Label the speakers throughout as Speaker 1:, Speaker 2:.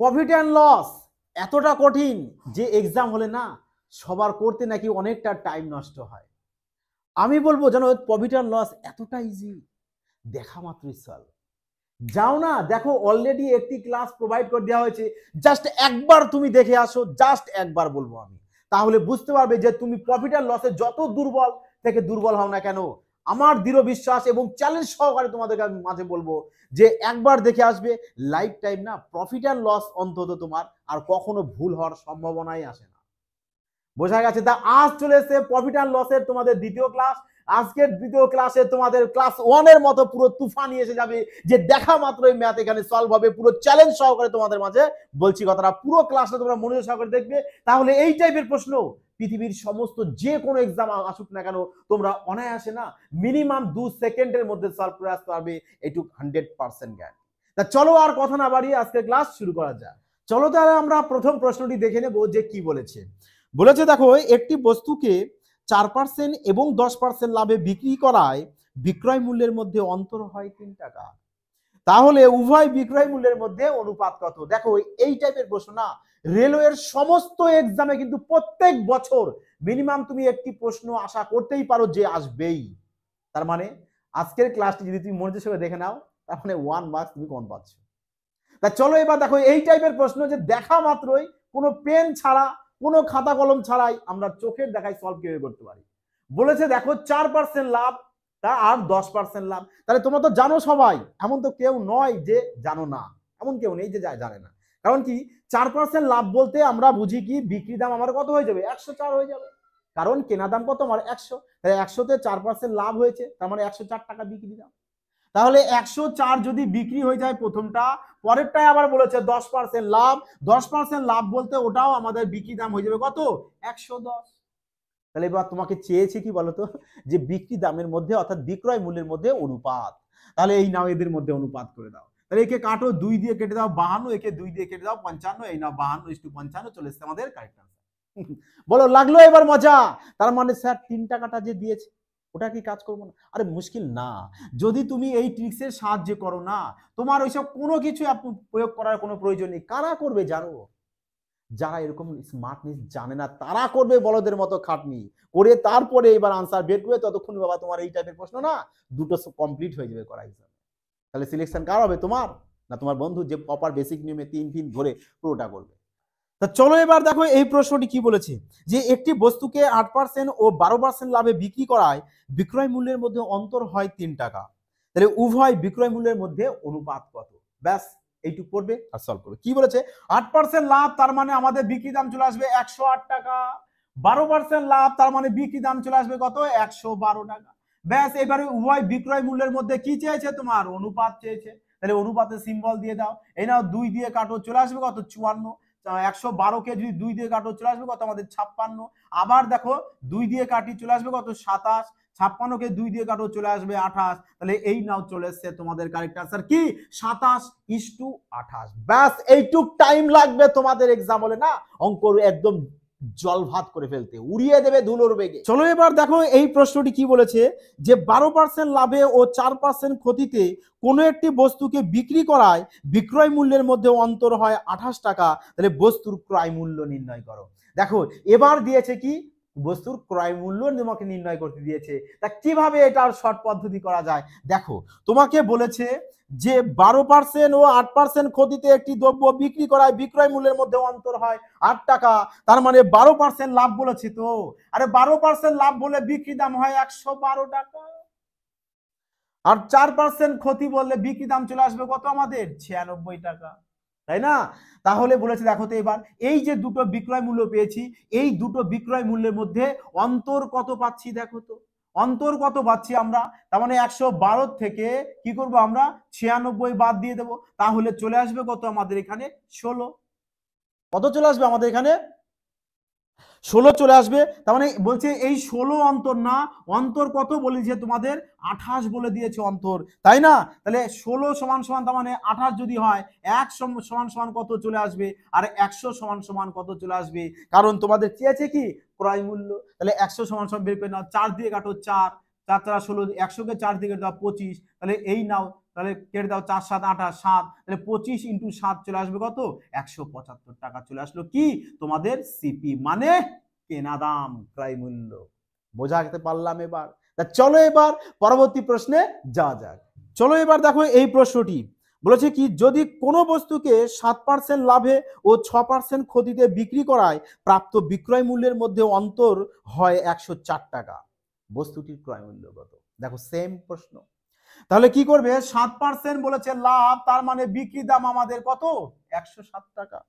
Speaker 1: Profit and loss এতটা কঠিন যে এক্সাম হলে না সবার করতে নাকি অনেকটা টাইম নষ্ট হয়। আমি বলবো জানো প্রফিট অ্যান্ড লস এতটা ইজি, দেখা মাত্রই সলভ। যাও না দেখো, অলরেডি একটি ক্লাস প্রোভাইড করে দেওয়া হয়েছে, জাস্ট একবার তুমি দেখে আসো, জাস্ট একবার বলবো আমি, তাহলে বুঝতে পারবে যে তুমি প্রফিট অ্যান্ড লসে যত দুর্বল থেকে দুর্বল হও না কেন, আমার দৃঢ় বিশ্বাস এবং চ্যালেঞ্জ সহকারে তোমাদের মাঝে বলবো যে একবার দেখে আসবে, লাইফ টাইম না প্রফিট অ্যান্ড লস অন্তত তোমার আর কখনো ভুল হওয়ার সম্ভাবনাই আসে না। বোঝা গেছে? তা আজ চলে এসে প্রফিট অ্যান্ড লসের তোমাদের দ্বিতীয় ক্লাস। আজকের দ্বিতীয় ক্লাসে তোমাদের ক্লাস 1 এর মতো পুরো তুফানি এসে যাবে, যে দেখা মাত্রই ম্যাথ এখানে সলভ হবে, পুরো চ্যালেঞ্জ সহকারে তোমাদের মাঝে বলছি কথাটা। পুরো ক্লাসটা তোমরা মনোযোগ সহকারে দেখবে, তাহলে এই টাইপের প্রশ্ন পৃথিবীর সমস্ত যে কোনো এক্সাম আসুক না কেন তোমরা অনায়াসে না মিনিমাম 2 সেকেন্ডের মধ্যে সলভ করে আসতে পারবে, এইটুক 100% জ্ঞান। তা চলো আর কথা না বাড়িয়ে আজকের ক্লাস শুরু করা যায়। চলো তাহলে আমরা প্রথম প্রশ্নটি দেখে নেব যে কি বলেছে। বলেছে দেখো, একটি বস্তুকে 4% এবং 10% লাভে বিক্রি করায় বিক্রয় মূল্যের মধ্যে অন্তর হয় 3 টাকা, তাহলে উভয় বিক্রয় মূল্যের মধ্যে অনুপাত কত? দেখো এই টাইপের প্রশ্ন না রেলওয়ের সমস্ত এক্সামে কিন্তু প্রত্যেক বছর মিনিমাম তুমি একটি প্রশ্ন আশা করতেই পারো যে আসবেই। তার মানে আজকের ক্লাসটি যদি তুমি মনোযোগ সহকারে দেখে নাও, তার মানে 1 মার্কস তুমি কম পাচ্ছ। তা চলো এবার দেখো এই টাইপের প্রশ্ন যে দেখা মাত্রই কোনো পেন ছাড়া কোনো খাতা কলম ছাড়াই আমরা চোখের দেখায় সলভ কিভাবে করতে পারি। বলেছে দেখো 4% লাভ তা আর 10% লাভ, তাহলে তোমরা তো জানো সবাই, এমন তো কেউ নয় যে জানো না, এমন কেউ নেই যে জানে না। কারণ কি 4% লাভ বলতে আমরা বুঝি কি বিক্রি দাম আমার কত হয়ে যাবে 104 হয়ে যাবে, কারণ কেনা দাম কত আমার 100, তাই 100তে 4% লাভ হয়েছে, তার মানে 104 টাকা বিক্রি দাম। তাহলে 104 যদি বিক্রি হয়ে যায় প্রথমটা, পরেরটায় আবার বলেছে 10% লাভ, 10% লাভ বলতে ওটাও আমাদের বিক্রি দাম হয়ে যাবে কত 110। তাহলে এবার তোমাকে চেয়েছে কি বলতো, যে বিক্রি দামের মধ্যে অর্থাৎ বিক্রয় মূল্যের মধ্যে অনুপাত, তাহলে এই নাও এদের মধ্যে অনুপাত করে দাও। তাহলে একে কাটো 2 দিয়ে কেটে দাও 52, একে 2 দিয়ে কেটে দাও 55, এই নাও 52:55 চলে এসেছে আমাদের কারেক্ট আনসার। বলো লাগলো এবার মজা? তার মানে স্যার 3 টাকাটা যে দিয়েছে ওটা কি কাজ করবো না? আরে মুশকিল না, যদি তুমি এই ট্রিক্সের সাহায্য করো না তোমার ওইসব কোনো কিছু প্রয়োগ করার কোনো প্রয়োজন নেই। কারা করবে জানো? যারা এরকম স্মার্টনেস জানে না তারা করবে বলদের মতো খাটনি করে, তারপরে এবার আনসার বের করবে, ততক্ষণ বাবা তোমার এই টাইপের প্রশ্ন না দুটো কমপ্লিট হয়ে যাবে করা এক্সাম। তাহলে সিলেকশন কার হবে, তোমার না তোমার বন্ধু যে প্রপার বেসিক নিয়মে 3 দিন ধরে পুরোটা করবে? তা চলো এবার দেখো এই প্রশ্নটি কি বলেছে, যে একটি বস্তুকে 8% ও 12% লাভে বিক্রি করায় বিক্রয় মূল্যের মধ্যে অন্তর হয় 3 টাকা, তাহলে উভয় বিক্রয় মূল্যের মধ্যে অনুপাত কত? ব্যাস এইটুকু পড়বে আর সলভ করবে। কি বলেছে 8% লাভ তার মানে আমাদের বিক্রি দাম চলে আসবে 108 টাকা, 12% লাভ তার মানে বিক্রি দাম চলে আসবে কত 112 টাকা। ব্যাস এবারে উভয় বিক্রয় মূল্যের মধ্যে কি চেয়েছে তোমার অনুপাত চেয়েছে, তাহলে অনুপাতের সিম্বল দিয়ে দাও। এই নাও 2 দিয়ে কাটো চলে আসবে কত 54, 112কে যদি 2 দিয়ে কাটো চলে আসবে কত আমাদের 56। আবার দেখো 2 দিয়ে কাটি চলে আসবে কত 27, 56কে 2 দিয়ে কাটো চলে আসবে 28, তাহলে এই নাও চলে এসেছে তোমাদের কারেক্ট আনসার কি 27:28। ব্যাস এইটুক টাইম লাগবে তোমাদের এক্সাম হলে না অঙ্ক একদম জল ভাত করে ফেলতে, উড়িয়ে দেবে ধুলোর বেগে। চলো এবার দেখো এই প্রশ্নটি কি বলেছে, যে 12% লাভে ও 4% ক্ষতিতে কোনো একটি বস্তুকে বিক্রি করায় বিক্রয় মূল্যের মধ্যে অন্তর হয় 28 টাকা, তাহলে বস্তুর ক্রয় মূল্য নির্ণয় করো। দেখো এবার দিয়েছে কি বস্তুর ক্রয় মূল্য তোমাকে নির্ণয় করতে দিয়েছে, তা কিভাবে এটার শর্ট পদ্ধতি করা যায়? দেখো তোমাকে বলেছে যে 12% ও 8% ক্ষতিতে একটি দ্রব্য বিক্রি করায় বিক্রয় মূল্যের মধ্যে অন্তর হয় 8 টাকা, তার মানে 12% লাভ বলেছে তো, আরে 12% লাভ বলে বিক্রি দাম হয় 112 টাকা, আর 4% ক্ষতি বললে বিক্রি দাম চলে আসবে কত আমাদের 96 টাকা, তাই না? তাহলে বলেছে দেখো তো এবার এই যে দুটো বিক্রয় মূল্য পেয়েছি, এই দুটো বিক্রয় মূল্যের মধ্যে অন্তর কত পাচ্ছি, দেখো তো অন্তর কত পাচ্ছি আমরা, তার মানে 112 থেকে কি করব আমরা 96 বাদ দিয়ে দেবো, তাহলে চলে আসবে কত আমাদের এখানে 16। কত চলে আসবে আমাদের এখানে 16 চলে আসবে। তার মানে বলছে এই 16 অন্তর না, অন্তর কত বলেছে তোমাদের 28 বলে দিয়েছে অন্তর, তাই না? তাহলে 16 সমান সমান তার মানে 28 যদি হয় 1 সমান সমান কত চলে আসবে, আর 100 সমান সমান কত চলে আসবে, কারণ তোমাদের চেয়েছে কি ক্রয় মূল্য। তাহলে 100 সমান সমান বের করে নাও, 4 দিয়ে কাটো 4, 4 4 16, 100 কে 4 দিয়ে দাও 25, তাহলে এই নাও, তাহলে কেটে দাও 4 7 28 7, তাহলে 25 × 7 চলে আসবে কত? 175 টাকা চলে আসলো কি তোমাদের সিপি মানে কেনা দাম, ক্রয় মূল্য। বোঝাতে পারলাম এবার? তা চলো এবার পরবর্তী প্রশ্নে যাওয়া যাক। চলো এবার দেখো এই প্রশ্নটি বলেছে কি, যদি কোনো বস্তুকে 7% লাভে ও 6% ক্ষতিতে বিক্রি করায় প্রাপ্ত বিক্রয় মূল্যের মধ্যে অন্তর হয় 104 টাকা, বস্তুটির ক্রয় মূল্য কত? দেখো সেম প্রশ্ন, তাহলে কি করবে? 7% বলেছে লাভ, তার মানে বিক্রি দাম আমাদের কত? 107 টাকা।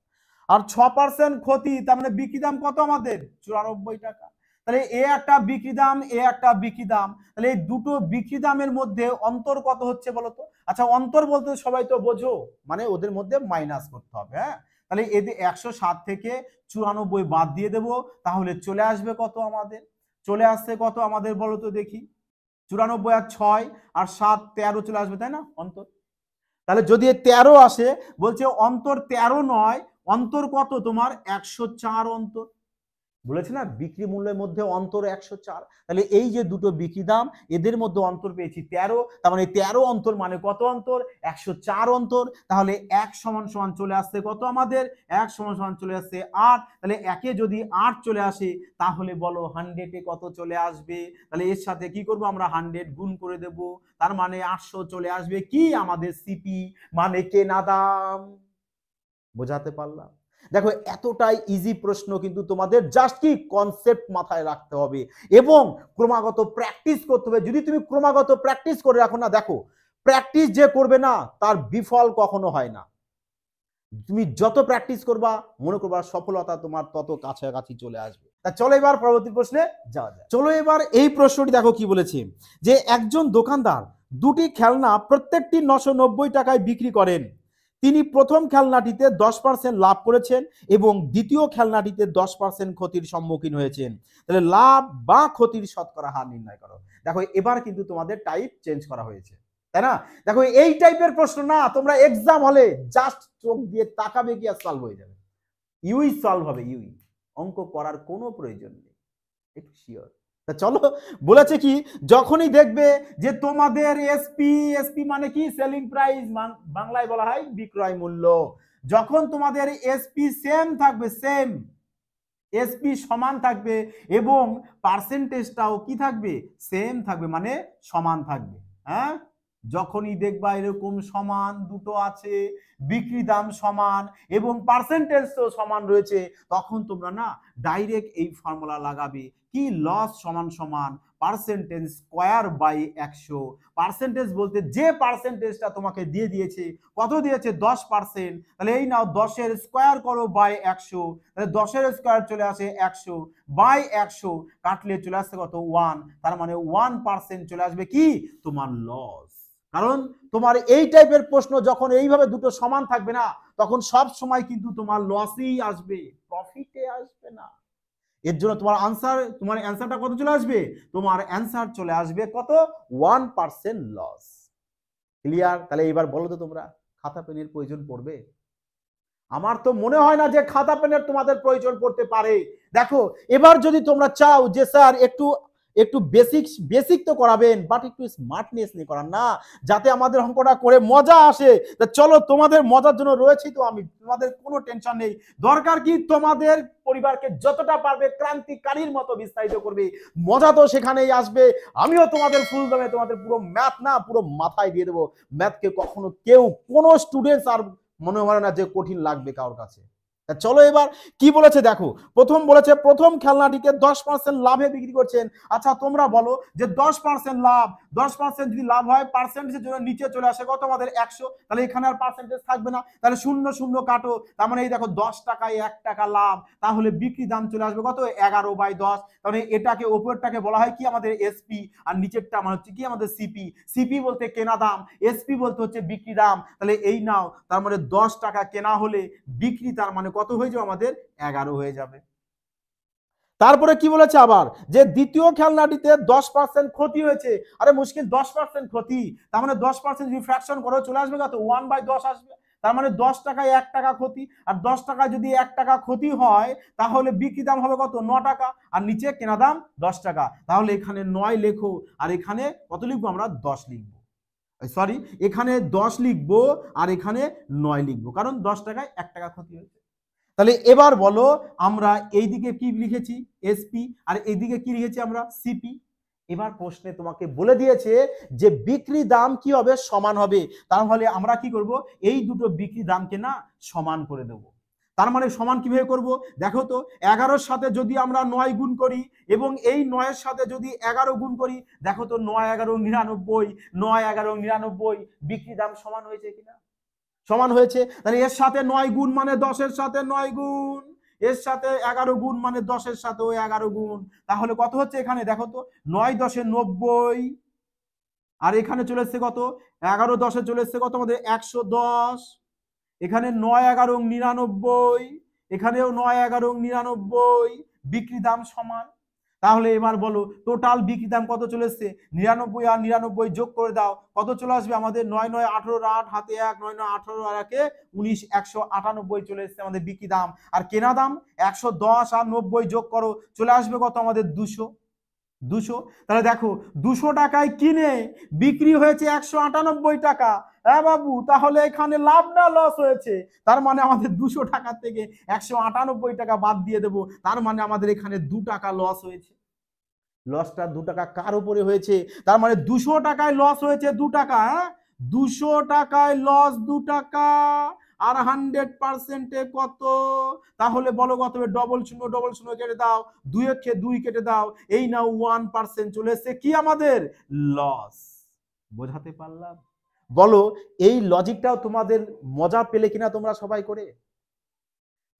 Speaker 1: আর 6% ক্ষতি, তার মানে বিক্রি দাম কত আমাদের? 94 টাকা। তাহলে এ একটা বিক্রি দাম, এ একটা বিক্রি দাম, তাহলে এই দুটো বিক্রি দামের মধ্যে অন্তর কত হচ্ছে বলো তো? আচ্ছা অন্তর বলতে সবাই তো বোঝো, মানে ওদের মধ্যে মাইনাস করতে হবে। হ্যাঁ, তাহলে এদের 107 থেকে 94 বাদ দিয়ে দেবো, তাহলে চলে আসবে কত আমাদের? চলে আসছে কত আমাদের বলো তো দেখি? 94 আর 6 আর 7 13 চলে আসবে, তাই না অন্তর? তাহলে যদি 13 আসে, বলছে অন্তর 13 নয়, অন্তর কত তোমার? 104 অন্তর। বলেছে না বিক্রি মূল্যের মধ্যে অন্তর 104, তাহলে এই যে দুটো বিক্রি দাম এদের মধ্যে অন্তর পেয়েছি 13, তার মানে 13 অন্তর মানে কত অন্তর? 104 অন্তর। তাহলে 1 সমান সমান চলে আসছে কত আমাদের? 1 সমান সমান চলে আসছে 8, তাহলে 1 এ যদি 8 চলে আসে তাহলে বলো 100 এ কত চলে আসবে? তাহলে এর সাথে কি করব আমরা? 100 গুণ করে দেব, তার মানে 800 চলে আসবে কি আমাদের সিপি মানে কেনা দাম। বোঝাতে পারলাম? দেখো এতটাই ইজি প্রশ্ন, কিন্তু তোমাদের জাস্ট কি কনসেপ্ট মাথায় রাখতে হবে এবং ক্রমাগত প্র্যাকটিস করতে হবে। যদি তুমি ক্রমাগত প্র্যাকটিস করে রাখো না, দেখো প্র্যাকটিস যে করবে না তার বিফল কখনো হয় না। তুমি যত প্র্যাকটিস করবা মনে করবা সফলতা তোমার তত কাছাকাছি চলে আসবে। তা চলো এবার পরবর্তী প্রশ্নে যাওয়া যায়। চলো এবার এই প্রশ্নটি দেখো কি বলেছে, যে একজন দোকানদার দুটি খেলনা প্রত্যেকটি 990 টাকায় বিক্রি করেন। তিনি প্রথম খেলনাটিতে 10% লাভ করেছেন এবং দ্বিতীয় খেলনাটিতে 10% ক্ষতির সম্মুখীন হয়েছেন। তাহলে লাভ বা ক্ষতির শতকরা হার নির্ণয় করো। দেখো এবার কিন্তু তোমাদের টাইপ চেঞ্জ করা হয়েছে, তাই না? দেখো এই টাইপের প্রশ্ন না তোমরা এক্সাম হলে জাস্ট চোখ দিয়ে তাকাবে কি আর সলভ হয়ে যাবে, ইউই সলভ হবে, ইউই, অঙ্ক করার কোনো প্রয়োজন নেই, একটু শিওর। তা চলো বলেছে কি, যখনই দেখবে যে তোমাদের এসপি, এসপি মানে কি? সেলিং প্রাইস, বাংলায় বলা হয় বিক্রয় মূল্য। যখন তোমাদের এসপি সেম থাকবে, সেম এসপি সমান থাকবে এবং পার্সেন্টেজটাও কি থাকবে? সেম থাকবে, মানে সমান থাকবে। হ্যাঁ, যখনই দেখবা এরকম সমান দুটো আছে, বিক্রি দাম সমান এবং পার্সেন্টেজ তো সমান রয়েছে, তখন তোমরা না ডাইরেক্ট এই ফর্মুলা লাগাবে কি? লস সমান সমান পার্সেন্টেজ স্কয়ার বাই 100। পার্সেন্টেজ বলতে যে পার্সেন্টেজটা তোমাকে দিয়ে দিয়েছে, কত দিয়েছে? 10%, তাহলে এই নাও 10-এর স্কয়ার করো বাই 100, তাহলে 10-এর স্কয়ার চলে আসে 100 বাই 100, কাটলে চলে আসছে কত? 1, তার মানে 1% চলে আসবে কি তোমার লস। কারণ তোমার এই টাইপের প্রশ্ন যখন এইভাবে দুটো সমান থাকবে না, তখন সব সময় কিন্তু তোমার লসই আসবে, প্রফিটে আসবে না। এর জন্য তোমার আনসার, তোমার অ্যান্সারটা কত চলে আসবে? তোমার অ্যান্সার চলে আসবে কত? 1% লস। ক্লিয়ার? তাহলে এবার বলো তো তোমরা খাতা পেনের প্রয়োজন পড়বে? আমার তো মনে হয় না যে খাতা পেনের তোমাদের প্রয়োজন পড়তে পারে। দেখো এবার যদি তোমরা চাও যে স্যার একটু একটু বেসিক তো করাবেন, বাট একটু স্মার্টনেস নিয়ে করান না, যাতে আমাদের অঙ্কটা করে মজা আসে। তা চলো তোমাদের মজার জন্য রয়েছি তো আমি, তোমাদের কোনো টেনশন নেই। দরকার কি তোমাদের পরিবারকে যতটা পারবে ক্রান্তিকারীর মতো বিস্তারিত করবে, মজা তো সেখানেই আসবে। আমিও তোমাদের ফুল দামে তোমাদের পুরো ম্যাথ না পুরো মাথায় দিয়ে দেবো। ম্যাথকে কখনো কেউ কোনো স্টুডেন্টস আর মনে হয় না যে কঠিন লাগবে কারোর কাছে। চলো এবার কি বলেছে দেখো, প্রথম বলেছে প্রথম খেলনাটিকে 10% লাভে বিক্রি করছেন। আচ্ছা তোমরা বলো যে 10% লাভ, 10% যদি লাভ হয় পার্সেন্টেজের জন্য নিচে চলে আসে কত আমাদের? 100, তাহলে এখানে আর পার্সেন্টেজ থাকবে না, তাহলে 0 0 কাটো, তার মানে এই দেখো 10 টাকায় 1 টাকা লাভ, তাহলে বিক্রি দাম চলে আসবে কত? 11/10। তাহলে এটাকে উপরটাকে বলা হয় কি আমাদের এসপি, আর নিচেরটা আমার হচ্ছে কি আমাদের সিপি। সিপি বলতে কেনা দাম, এসপি বলতে হচ্ছে বিক্রি দাম। তাহলে এই নাও, তার মানে 10 টাকা কেনা হলে বিক্রি তার মানে কত হয়ে যাবে আমাদের? 11 হয়ে যাবে। তারপরে কি বলেছে আবার, যে দ্বিতীয় খেলনাটিতে 10% ক্ষতি হয়েছে। আরে মুশকিল, 10% ক্ষতি, তার মানে 10% যদি ফ্র্যাকশন করো চলে আসবে কত? 1/10 আসবে। তার মানে 10 টাকায় 1 টাকা ক্ষতি, আর 10 টাকা যদি 1 টাকা ক্ষতি হয় তাহলে বিক্রি দাম হবে কত? 9 টাকা, আর নিচে কেনা দাম 10 টাকা। তাহলে এখানে 9 লেখো, আর এখানে কত লিখবো আমরা? 10 লিখবো। সরি, এখানে 10 লিখবো আর এখানে 9 লিখবো, কারণ 10 টাকায় 1 টাকা ক্ষতি হয়েছে। তাহলে এবার বলো, আমরা এইদিকে কি লিখেছি? এসপি, আর এইদিকে কি লিখেছি আমরা? সিপি। এবার প্রশ্নে তোমাকে বলে দিয়েছে যে বিক্রি দাম কি হবে? সমান হবে। তাহলে আমরা কি করব? এই দুটো বিক্রি দামকে না সমান করে দেব। তার মানে সমান কিভাবে করব? দেখো তো, 11-র সাথে যদি আমরা 9 গুণ করি এবং এই 9-এর সাথে যদি 11 গুণ করি, দেখো তো 9-11 99, 9-11 99, বিক্রি দাম সমান হয়েছে কিনা? সমান হয়েছে। তাহলে এর সাথে 9 গুণ মানে 10-এর সাথে 9 গুণ, এর সাথে 11 গুণ মানে 10-এর সাথেও 11 গুণ। তাহলে কত হচ্ছে এখানে? দেখো তো, 9 10 90, আর এখানে চলে এসছে কত? 11 10-এ চলে এসছে কত আমাদের? 110। এখানে 9-11 99, এখানেও 9-11 99, বিক্রি দাম সমান। তাহলে এবার বলো, টোটাল বিক্রি দাম কত চলে এসছে? 99 আর 99 যোগ করে দাও, কত চলে আসবে আমাদের? 9 9 18, 8 হাতে 1, 9 9 18 আর 1 19, 198 চলে এসছে আমাদের বিক্রি দাম। আর কেনা দাম 110 আর 90 যোগ করো, চলে আসবে কত আমাদের? 200। তাহলে দেখো, 200 টাকায় কিনে বিক্রি হয়েছে 198 টাকা। হ্যাঁ বাবু, তাহলে এখানে লাভ না লস হয়েছে? তার মানে আমাদের 200 টাকা থেকে 198 টাকা বাদ দিয়ে দেবো, তার মানে আমাদের এখানে 2 টাকা লস হয়েছে। লসটা 2 টাকা কার উপরে হয়েছে? তার মানে 200 টাকায় লস হয়েছে 2 টাকা। হ্যাঁ, 200 টাকায় লস 2 টাকা, আর 100% কত? তাহলে বলো কত হবে? ডবল শূন্য কেটে দাও, 2 কেটে দাও, এই নাও 1% চলে এসছে কি আমাদের? লস। বোঝাতে পারলাম? বলো, এই লজিকটাও তোমাদের মজা পেলে কিনা তোমরা সবাই করে?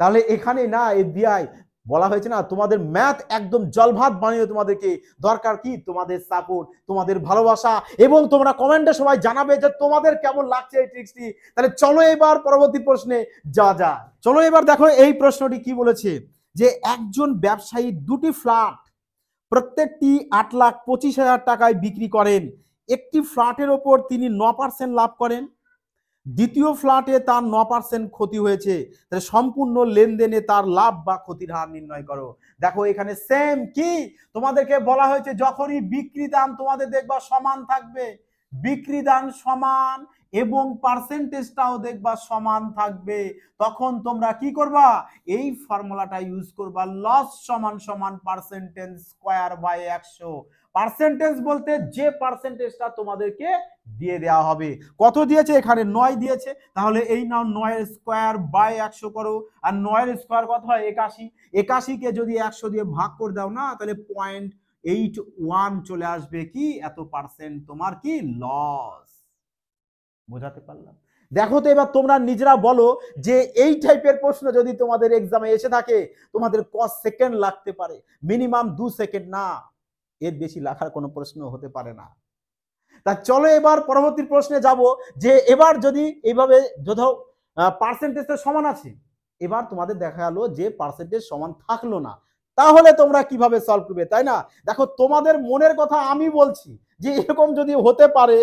Speaker 1: তাহলে এখানে না এফবিআই বলা হয়েছে না, তোমাদের ম্যাথ একদম জলভাত বানিয়ে তোমাদেরকে, দরকার কি? তোমাদের সাপোর্ট, তোমাদের ভালোবাসা, এবং তোমরা কমেন্টে সবাই জানাবে যে তোমাদের কেমন লাগছে এই ট্রিক্সটি। তাহলে চলো এবার পরবর্তী প্রশ্নে যা। চলো এবার দেখো এই প্রশ্নটি কি বলেছে, যে একজন ব্যবসায়ী 2টি ফ্ল্যাট প্রত্যেকটি 8,25,000 টাকায় বিক্রি করেন। একটি ফ্ল্যাটের ওপর তিনি 9% লাভ করেন, দ্বিতীয় ফ্ল্যাটে তার 9% ক্ষতি হয়েছে। তাহলে সম্পূর্ণ লেনদেনে তার লাভ বা ক্ষতির হার নির্ণয় করো। দেখো এখানে সেম কি তোমাদেরকে বলা হয়েছে, যখনই বিক্রি দাম তোমাদের দেখবা সমান থাকবে, বিক্রি দাম সমান এবং পার্সেন্টেজটাও দেখবা সমান থাকবে, তখন তোমরা কি করবা? এই ফর্মুলাটা ইউজ করবা, লস সমান সমান পার্সেন্টেজ স্কয়ার বাই 100। পার্সেন্টেজ বলতে যে পার্সেন্টেজটা তোমাদেরকে দিয়ে দেওয়া হবে। কত দিয়েছে? এখানে 9 দিয়েছে, তাহলে এই নাও 9 এর স্কয়ার বাই 100 করো, আর 9 এর স্কয়ার কত হয়? 81। 81 কে যদি 100 দিয়ে ভাগ করে দাও না, তাহলে 0.81 চলে আসবে কি? এত পার্সেন্ট তোমার কি লস। বোঝাতে পারলাম? দেখো তো এবার তোমরা নিজেরা বলো যে এই টাইপের প্রশ্ন যদি তোমাদের এক্সামে এসে থাকে, তোমাদের কত সেকেন্ড লাগতে পারে? মিনিমাম 2 সেকেন্ড, না এর বেশি লাখার কোনো প্রশ্ন হতে পারে না। তা চলো এবার পরবর্তী প্রশ্নে যাব, যে এবার যদি এইভাবে ধরো পার্সেন্টেজটা সমান আছে, এবার তোমাদের দেখা গেল যে পার্সেন্টেজ সমান থাকলো না, তাহলে তোমরা কিভাবে সলভ করবে? তাই না? দেখো তোমাদের মনের কথা আমি বলছি, যে এরকম যদি হতে পারে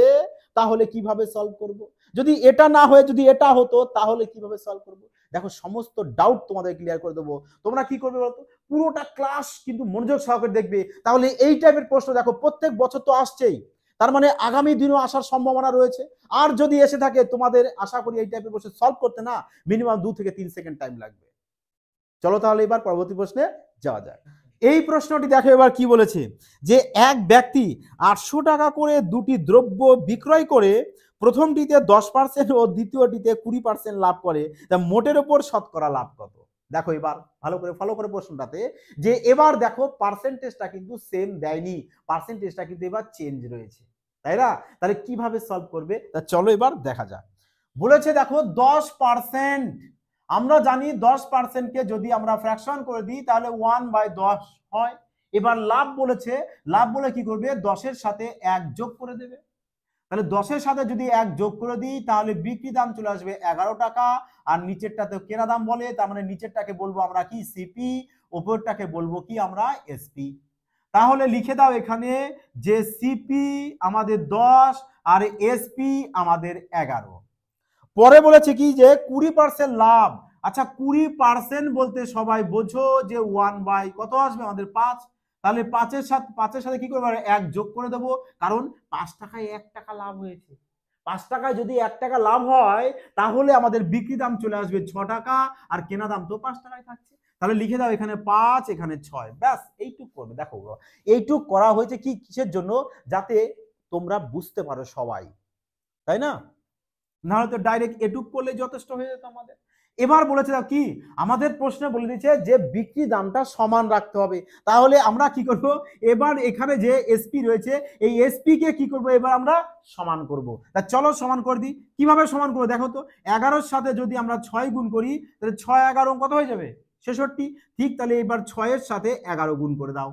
Speaker 1: তাহলে কিভাবে সলভ করব, যদি এটা না হয়ে যদি এটা হতো তাহলে কিভাবে সলভ করব। দেখো সমস্ত ডাউট তোমাদের ক্লিয়ার করে দেবো। তোমরা কি করবে বলতো? পুরোটা ক্লাস কিন্তু মনোযোগ সহকারে দেখবে, তাহলে এই টাইপের প্রশ্ন দেখো প্রত্যেক বছর তো আসছেই, তার মানে আগামী দিনও আসার সম্ভাবনা রয়েছে। আর যদি এসে থাকে, তোমাদের আশা করি এই টাইপের প্রশ্ন সলভ করতে না মিনিমাম 2 থেকে 3 সেকেন্ড টাইম লাগবে। চলো তাহলে এবার পরবর্তী প্রশ্নে যাওয়া যায়। এই প্রশ্নটি দেখো এবার কি বলেছে, যে এক ব্যক্তি 800 টাকা করে দুটি দ্রব্য বিক্রয় করে প্রথমটিতে 10% ও দ্বিতীয়টিতে 20% লাভ করে, তা মোটের উপর শতকরা লাভ কত? দেখো এবার ভালো করে ফলো করে প্রশ্নটাতে, যে এবার দেখো পার্সেন্টেজটা কিন্তু সেম দেয়নি, পার্সেন্টেজটা কিন্তু এবার চেঞ্জ রয়েছে, তাই না? তাহলে কিভাবে সলভ করবে, তা চলো এবার দেখা যাক। বলেছে দেখো 10%, আমরা জানি 10% কে যদি আমরা ফ্র্যাকশন করে দিই তাহলে 1/10 হয়। এবার লাভ বলেছে, লাভ বলে কি করবে? 10 এর সাথে 1 যোগ করে দেবে। তাহলে 10 এর সাথে যদি 1 যোগ করে দিই তাহলে বিক্রি দাম চলে আসবে 11 টাকা, আর নিচেরটাতে কেনা দাম বলে, তার মানে নিচেরটাকে বলবো আমরা কি? সিপি, উপরটাকে বলবো কি আমরা? এসপি। তাহলে লিখে দাও এখানে যে সিপি আমাদের 10 আর এসপি আমাদের 11। পরে বলেছে কি যে 20% লাভ। আচ্ছা 20% বলতে সবাই বোঝো যে 1 বাই কত আসবে আমাদের 5, তাহলে 5-এর সাথে কি করবো 1 যোগ করে দেবো, কারণ 5 টাকায় 1 টাকা লাভ হয়েছে। 5 টাকায় যদি 1 টাকা লাভ হয় তাহলে আমাদের বিক্রি দাম চলে আসবে 6 টাকা, আর কেনা দাম তো 5 টাকায় থাকছে। তাহলে লিখে দাও এখানে 5 এখানে 6, ব্যাস এইটুক করবে। দেখো এইটুক করা হয়েছে কি কিসের জন্য, যাতে তোমরা বুঝতে পারো সবাই, তাই না? নাহলে তো ডাইরেক্ট এটুক করলে যথেষ্ট হয়ে যেত আমাদের। এবার বলেছে কি আমাদের প্রশ্নে বলে দিচ্ছে যে বিক্রি দামটা সমান রাখতে হবে। তাহলে আমরা কি করব, এবার এখানে যে এসপি রয়েছে এই এসপি কে কি করব, এবার আমরা সমান করব। তা চলো সমান করে দিই। কিভাবে সমান করব দেখো তো, 11-র সাথে যদি আমরা 6 গুণ করি তাহলে 6-11 কত হয়ে যাবে 66। ঠিক, তাহলে এবার 6-এর সাথে 11 গুণ করে দাও,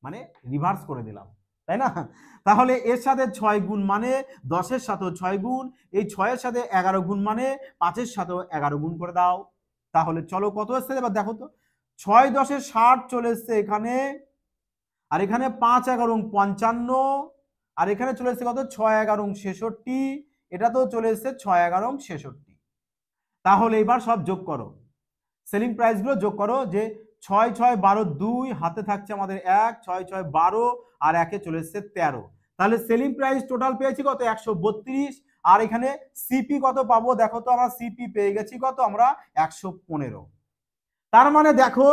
Speaker 1: মানে রিভার্স করে দিলাম, তাই না? তাহলে এর সাথে 6 গুণ মানে 10-এর সাথেও 6 গুণ, এই 6-এর সাথে 11 গুণ মানে 5-এর সাথেও 11 গুণ করে দাও। তাহলে চলো কত এসছে এবার দেখো তো, 6-10-এ 60 চলে এসছে এখানে, আর এখানে 5-11 55, আর এখানে চলে এসছে কত 6-11 66, এটা তো চলে এসছে 6-11 66। তাহলে এবার সব যোগ করো, সেলিং প্রাইস গুলো যোগ করো, যে 6-6-12 2, হাতে থাকছে আমাদের 1, 6-6-12 আর 1-এ চলে এসছে 13। তাহলে সেলিং প্রাইস টোটাল পেয়েছি কত 132, আর এখানে সিপি কত পাবো দেখো তো, আমরা সিপি পেয়ে গেছি কত আমরা 115। তার মানে দেখো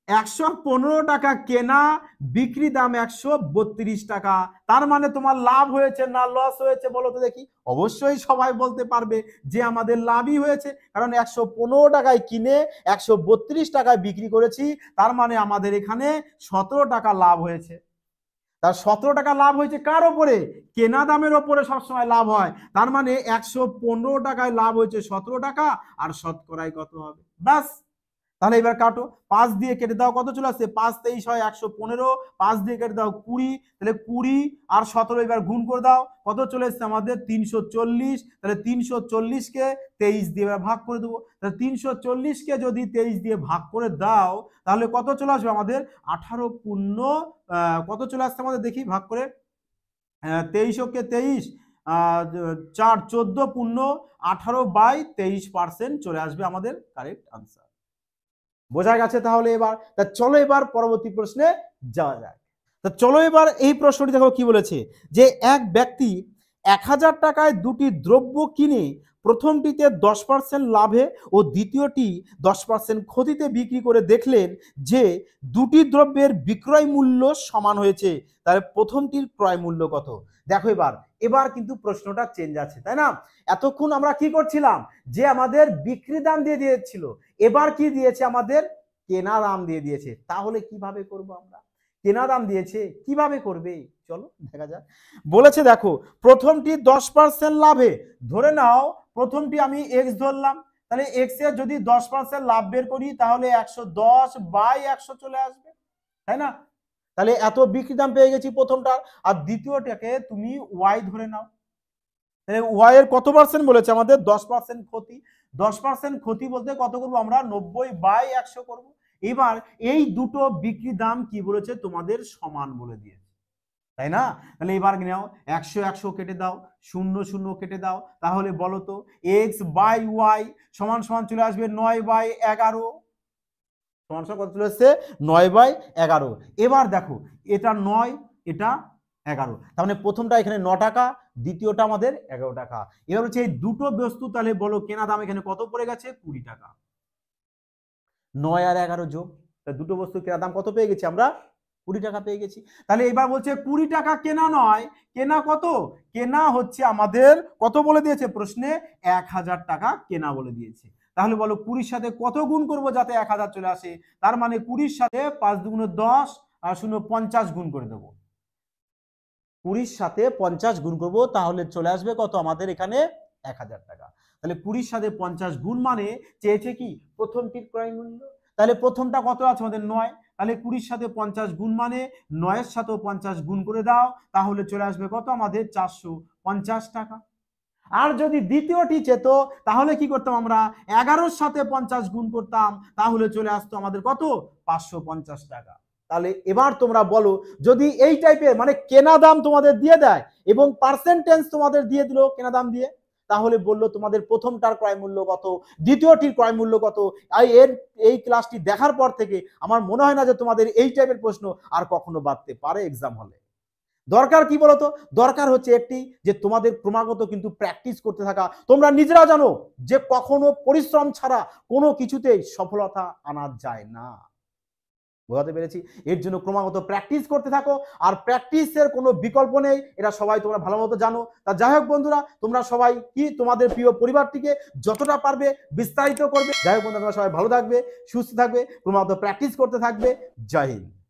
Speaker 1: 115 টাকা কেনা, বিক্রি দাম 132 টাকা। তার মানে তোমার লাভ হয়েছে না লস হয়েছে বলো তো দেখি? অবশ্যই সবাই বলতে পারবে যে আমাদের লাভই হয়েছে, কারণ 115 টাকায় কিনে 132 টাকায় বিক্রি করেছি, তার মানে আমাদের এখানে 17 টাকা লাভ হয়েছে। তার 17 টাকা লাভ হয়েছে কার ওপরে? কেনা দামের ওপরে সবসময় লাভ হয়। তার মানে 115 টাকায় লাভ হয়েছে 17 টাকা, আর শতকরায় কত হবে, ব্যাস। তাহলে এবার কাটো, 5 দিয়ে কেটে দাও, কত চলে আসছে 5-23 হয় 115, 5 দিয়ে কেটে দাও 20, তাহলে 20 আর 17 এবার গুণ করে দাও, কত চলে এসছে আমাদের 340। তাহলে 340 কে 23 দিয়ে ভাগ করে দেবো। তাহলে 340 কে যদি 23 দিয়ে ভাগ করে দাও তাহলে কত চলে আসবে আমাদের 18 পূর্ণ কত চলে আসছে আমাদের দেখি ভাগ করে, 23 কে 23 4 14 পূর্ণ 18/23% চলে আসবে আমাদের কারেক্ট আনসার। বোঝা গেছে? তাহলে এবার তা চলো এবার পরবর্তী প্রশ্নে যাওয়া যাক। তা চলো এবার এই প্রশ্নটি দেখো কি বলেছে, যে এক ব্যক্তি 1000 টাকায় দুটি দ্রব্য কিনে প্রথমটিতে 10% লাভে ও দ্বিতীয়টি 10% ক্ষতিতে বিক্রি করে দেখলেন যে দুটি দ্রব্যের বিক্রয় মূল্য সমান হয়েছে, তাহলে প্রথমটির ক্রয় মূল্য কত? দেখো এবার এবার কিন্তু প্রশ্নটা চেঞ্জ আছে, তাই না? এতক্ষণ আমরা কি করছিলাম, যে আমাদের বিক্রি দাম দিয়ে দিয়েছিল, এবার কি দিয়েছে আমাদের কেনা দাম দিয়ে দিয়েছে। তাহলে কিভাবে করব আমরা? কেনা দাম দিয়েছে কিভাবে করবে চলো দেখা যাক। বলেছে দেখো প্রথমটি 10% লাভে, ধরে নাও প্রথমটি আমি এক্স ধরলাম, তাহলে এক্স এর যদি 10% লাভ বের করি তাহলে 110/100 চলে আসবে, তাই না? তাহলে এত বিক্রি দাম পেয়ে গেছি প্রথমটা, আর দ্বিতীয়টাকে তুমি ওয়াই ধরে নাও, তাহলে ওয়াই এর কত পার্সেন্ট বলেছে আমাদের 10% ক্ষতি। 10% ক্ষতি বলতে কত করবো আমরা 90/100 করব। এবার এই দুটো বিক্রি দাম কি বলেছে তোমাদের সমান বলে দিয়েছে, তাই না? তাহলে এবার নাও 100 কেটে দাও, 0 কেটে দাও, তাহলে বলো তো x/y সমান সমান চলে আসবে 9/11, সমান সমান কত চলে আসছে 9/11। এবার দেখো এটা 9 এটা 11, তার মানে প্রথমটা এখানে 9 টাকা, দ্বিতীয়টা আমাদের 11 টাকা। এবার হচ্ছে এই দুটো বস্তু, তাহলে বলো কেনা দাম এখানে কত পড়ে গেছে 20 টাকা। 9 আর 11 যোগ, দুটো বস্তু কেনা দাম কত পেয়ে গেছি আমরা 20 টাকা পেয়ে গেছি। তাহলে এবার বলছে 20 টাকা কেনা নয়, কেনা কত? কেনা হচ্ছে আমাদের কত বলে দিয়েছে প্রশ্নে 1000 টাকা কেনা বলে দিয়েছে। তাহলে বলো 20 সাথে কত গুণ করব যাতে 1000 চলে আসে? তার মানে 20 সাথে 5 দুগুণে 10 আর 0 50 গুণ করে দেবো। 20 সাথে 50 গুণ করব, তাহলে চলে আসবে কত আমাদের এখানে 1000 টাকা। তাহলে 20 সাথে 50 গুণ মানে চেয়েছে কি প্রথমটির ক্রয় মূল্য। তাহলে প্রথমটা কত আছে আমাদের 9, তাহলে 20 সাথে 50 গুণ মানে 9 এর সাথে 50 গুণ করে দাও, তাহলে চলে আসবে কত আমাদের 450 টাকা। আর যদি দ্বিতীয়টি চেত তাহলে কি করতাম আমরা 11-র সাথে 50 গুণ করতাম, তাহলে চলে আসতো আমাদের কত 550 টাকা। তাহলে এবার তোমরা বলো, যদি এই টাইপের মানে কেনা দাম তোমাদের দিয়ে দেয় এবং পার্সেন্টেজ তোমাদের দিয়ে দিল কেনা দাম দিয়ে, তাহলে বললো তোমাদের প্রথমটার ক্রয় মূল্য কত, দ্বিতীয়টির ক্রয় মূল্য কত। এই ক্লাসটি দেখার পর থেকে আমার মনে হয় না যে তোমাদের এই টাইপের প্রশ্ন আর কখনো বাড়তে পারে এক্সাম হলে। দরকার কি বলতো, দরকার হচ্ছে একটি যে তোমাদের ক্রমাগত কিন্তু প্র্যাকটিস করতে থাকা। তোমরা নিজেরা জানো যে কখনো পরিশ্রম ছাড়া কোনো কিছুতেই সফলতা আনা যায় না। বোঝাতে পেরেছি? এর জন্য ক্রমাগত প্র্যাকটিস করতে থাকো, আর প্র্যাকটিসের কোনো বিকল্প নেই, এটা সবাই তোমরা ভালো মতো জানো। তা যাই হোক বন্ধুরা, তোমরা সবাই কি তোমাদের প্রিয় পরিবারটিকে যতটা পারবে বিস্তারিত করবে। যাই হোক বন্ধুরা, তোমরা সবাই ভালো থাকবে, সুস্থ থাকবে, ক্রমাগত প্র্যাকটিস করতে থাকবে। জয় হিন্দ।